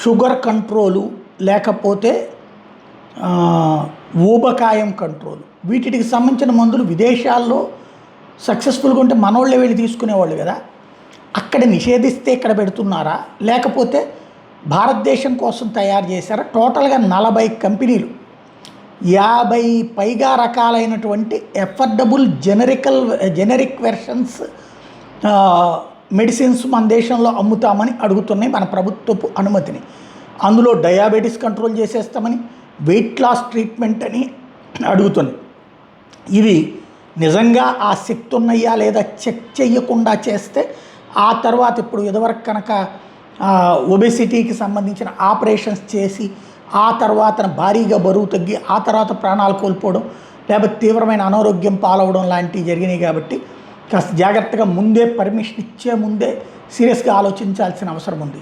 Sugar control లేకపోతే ఊబకాయం control వీటికి సంబంధించిన మందులు విదేశాల్లో సక్సెస్ఫుల్గా ఉంటే మనోళ్ళే వెళ్ళి తీసుకునేవాళ్ళు కదా. అక్కడ నిషేధిస్తే ఇక్కడ పెడుతున్నారా లేకపోతే భారతదేశం కోసం తయారు చేశారా? టోటల్గా 40 కంపెనీలు 50 పైగా రకాలైనటువంటి ఎఫర్డబుల్ జెనరిక్ వెర్షన్స్ మెడిసిన్స్ మన దేశంలో అమ్ముతామని అడుగుతున్నాయి మన ప్రభుత్వపు అనుమతిని. అందులో డయాబెటీస్ కంట్రోల్ చేసేస్తామని, వెయిట్ లాస్ ట్రీట్మెంట్ అని అడుగుతున్నాయి. ఇవి నిజంగా ఆ శక్తి ఉన్నాయా లేదా చెక్ చేయకుండా చేస్తే ఆ తర్వాత ఇప్పుడు ఇదివరకు కనుక ఒబెసిటీకి సంబంధించిన ఆపరేషన్స్ చేసి ఆ తర్వాత భారీగా బరువు తగ్గి ఆ తర్వాత ప్రాణాలు కోల్పోవడం లేకపోతే తీవ్రమైన అనారోగ్యం పాలవడం లాంటివి జరిగినాయి. కాబట్టి కాస్త జాగ్రత్తగా ముందే పర్మిషన్ ఇచ్చే ముందే సీరియస్గా ఆలోచించాల్సిన అవసరం ఉంది.